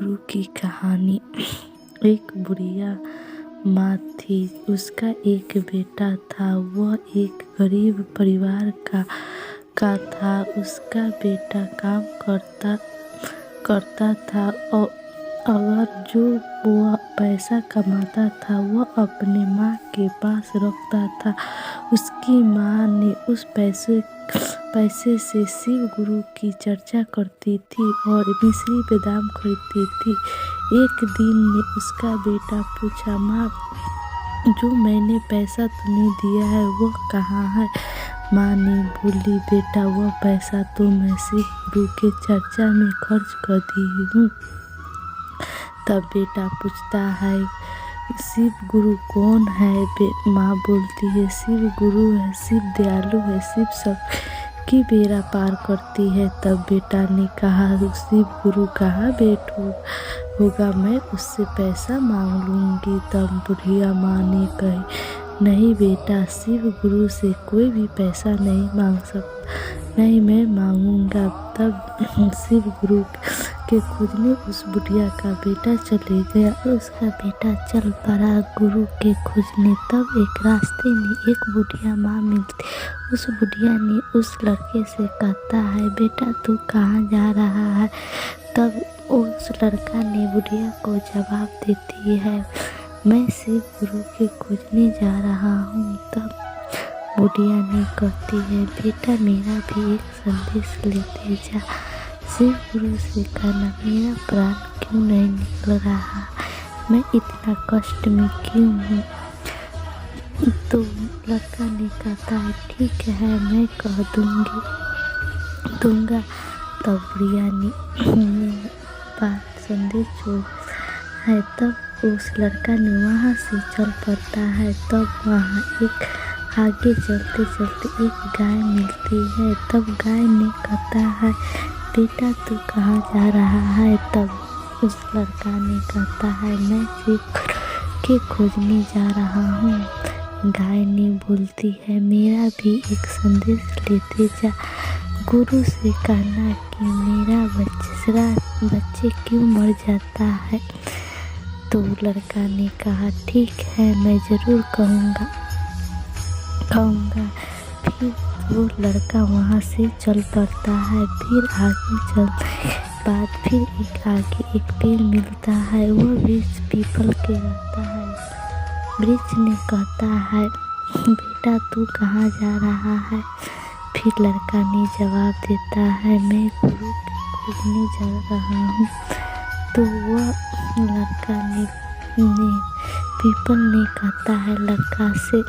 गुरु की कहानी। एक बुढ़िया माँ थी, उसका एक बेटा था। वह एक गरीब परिवार का था। उसका बेटा काम करता था और अगर जो वह पैसा कमाता था वह अपने माँ के पास रखता था। उसकी माँ ने उस पैसे से शिव गुरु की चर्चा करती थी और मिश्री बादाम खरीदती थी। एक दिन ने उसका बेटा पूछा, माँ, जो मैंने पैसा तुम्हें दिया है वह कहाँ है? माँ ने बोली, बेटा, वह पैसा तो मैं शिव गुरु के चर्चा में खर्च कर दी हूँ। तब बेटा पूछता है, शिव गुरु कौन है? माँ बोलती है, शिव गुरु है, शिव दयालु है, शिव सबकी बेड़ा पार करती है। तब बेटा ने कहा, शिव गुरु कहाँ होगा, मैं उससे पैसा मांग लूँगी। तब बुढ़िया माँ ने कही, नहीं बेटा, शिव गुरु से कोई भी पैसा नहीं मांग सकता, नहीं मैं मांगूंगा। तब शिव गुरु के खोजने उस बुढ़िया का बेटा चले गया। उसका बेटा चल पड़ा गुरु के खोजने। तब एक रास्ते में एक बुढ़िया माँ मिलती। उस बुढ़िया ने उस लड़के से कहता है, बेटा तू कहाँ जा रहा है? तब उस लड़का ने बुढ़िया को जवाब देती है, मैं शिव गुरु के खोजने जा रहा हूँ। तब बुढ़िया ने कहती है, बेटा मेरा भी एक संदेश लेते जा। शिव गुरु से कहना, मेरा प्राण क्यों नहीं निकल रहा, मैं इतना कष्ट में क्यों हूँ? तो लड़का ने कहता है, ठीक है, मैं कह दूंगा। तब बुढ़िया ने बात संदेश छोड़ है। तब उस लड़का ने वहाँ से चल पड़ता है। तब वहाँ एक आगे चलते चलते एक गाय मिलती है। तब गाय ने कहता है, बेटा तू कहाँ जा रहा है? तब उस लड़का ने कहता है, मैं शिव के खोजने जा रहा हूँ। गाय ने बोलती है, मेरा भी एक संदेश लेते जा। गुरु से कहना कि मेरा बच्चे क्यों मर जाता है। तो लड़का ने कहा, ठीक है, मैं ज़रूर कहूँगा। फिर वो लड़का वहाँ से चल पड़ता है। फिर आगे चलने के बाद फिर आगे एक पेड़ मिलता है। वह वृक्ष पीपल के रहता है। वृक्ष ने कहता है, बेटा तू कहाँ जा रहा है? फिर लड़का ने जवाब देता है, मैं गुरु के खोजने जा रहा हूँ। तो वह लड़का ने पीपल ने कहता है लड़का से,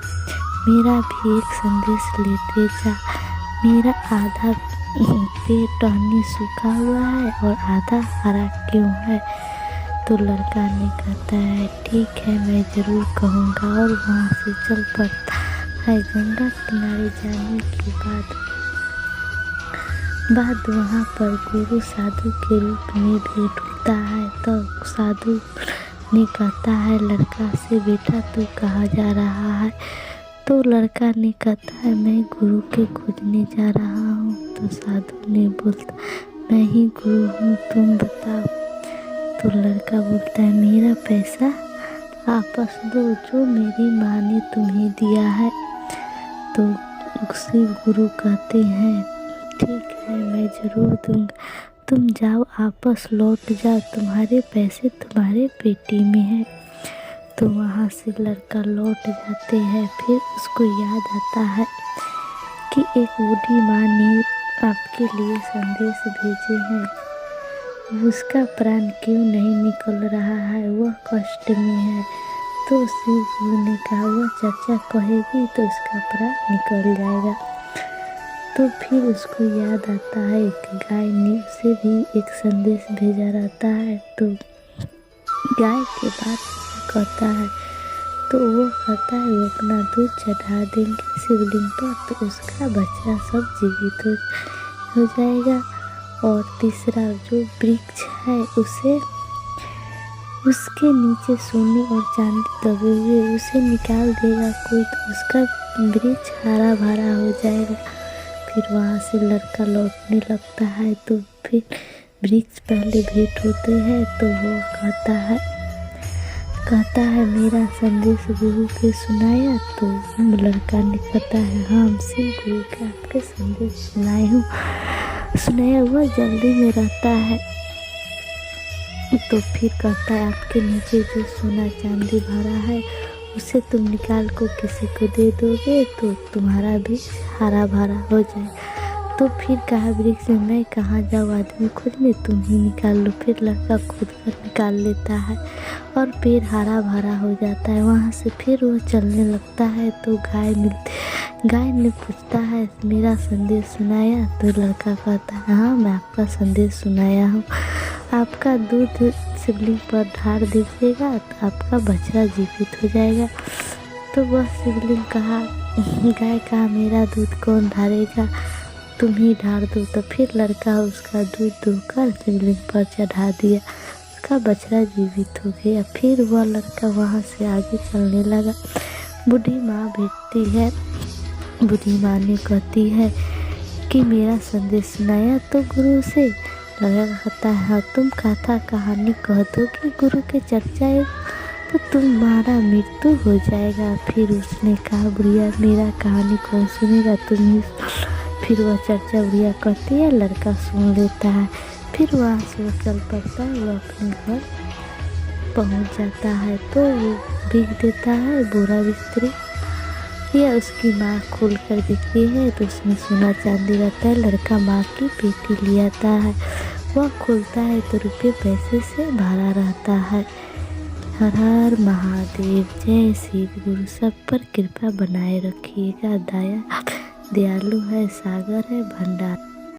मेरा भी एक संदेश लेते जा। मेरा आधा पेड़ टहनी सूखा हुआ है और आधा हरा क्यों है? तो लड़का ने कहता है, ठीक है, मैं ज़रूर कहूँगा। और वहाँ से चल पड़ता है। गंगा किनारे जाने के बाद वहाँ पर गुरु साधु के रूप में भेंट होता है। तो साधु ने कहता है लड़का से, बेटा तू कहाँ जा रहा है? तो लड़का ने कहता है, मैं गुरु के खोजने जा रहा हूँ। तो साधु ने बोलता, मैं ही गुरु हूँ, तुम बताओ। तो लड़का बोलता है, मेरा पैसा वापस दो जो मेरी माँ ने तुम्हें दिया है। तो शिव गुरु कहते हैं, ठीक है, मैं ज़रूर दूंगा, तुम जाओ, आपस लौट जाओ, तुम्हारे पैसे तुम्हारे पेटी में है। तो वहाँ से लड़का लौट जाते हैं। फिर उसको याद आता है कि एक बूढ़ी माँ ने आपके लिए संदेश भेजे हैं, उसका प्राण क्यों नहीं निकल रहा है, वह कष्ट में है। तो शिव गुरु ने कहा, वह चर्चा कहेगी तो उसका प्राण निकल जाएगा। तो फिर उसको याद आता है कि गाय ने उसे भी एक संदेश भेजा रहता है। तो गाय के बाद कहता है, तो वो कहता है वो अपना दूध चढ़ा देंगे शिवलिंग पर, तो उसका बच्चा सब जीवित हो जाएगा। और तीसरा जो वृक्ष है उसके नीचे सोने और चांदी दबे हुए, उसे निकाल देगा कोई, तो उसका वृक्ष हरा भरा हो जाएगा। फिर वहाँ से लड़का लौटने लगता है। तो फिर वृक्ष पहले भेंट होते हैं तो वो कहता है मेरा संदेश गुरु के सुनाया। तो लड़का ने कहता है हाँ हमसे गुरु के आपके संदेश सुनाया हुआ जल्दी में रहता है। तो फिर कहता है आपके नीचे जो सोना चांदी भरा है उसे तुम निकाल को किसी को दे दोगे तो तुम्हारा भी हरा भरा हो जाए। तो फिर कहा वृक्ष से मैं कहाँ जाऊँ आदमी खोजने, तुम ही निकाल लो। फिर लड़का खुद कर निकाल लेता है और पेड़ हरा भरा हो जाता है। वहाँ से फिर वो चलने लगता है तो गाय ने पूछता है मेरा संदेश सुनाया। तो लड़का कहता है हाँ मैं आपका संदेश सुनाया हूँ, आपका दूध शिवलिंग पर ढार दीजिएगा तो आपका बछड़ा जीवित हो जाएगा। तो वह शिवलिंग गाय कहा मेरा दूध कौन ढारेगा, तुम ही ढार दो। तो फिर लड़का उसका दूध दूहकर शिवलिंग पर चढ़ा दिया, उसका बछड़ा जीवित हो गया। फिर वह लड़का वहाँ से आगे चलने लगा। बूढ़ी माँ भेटती है, बूढ़ी माँ ने कहती है कि मेरा संदेश सुनाया। तो गुरु से लड़का कहता है हाँ तुम कथा कहानी कह दो कि गुरु के चर्चा तो तुम्हारा मृत्यु हो जाएगा। फिर उसने कहा बुढ़िया मेरा कहानी कौन सुनेगा, तुम ही। फिर वह चर्चा बुढ़िया कहती है, लड़का सुन लेता है। फिर वहाँ से वो चल पड़ता है, वो अपने घर पहुँच जाता है। तो वो भीग देता है बोरा बिस्तरी, या उसकी माँ खोल कर देखती है तो उसमें सोना चांदी रहता है। लड़का माँ की पेटी ले आता है, वह खोलता है तो रुपये पैसे से भरा रहता है। हर हर महादेव, जय शिव गुरु। सब पर कृपा बनाए रखिएगा। दयालु है, सागर है, भंडार।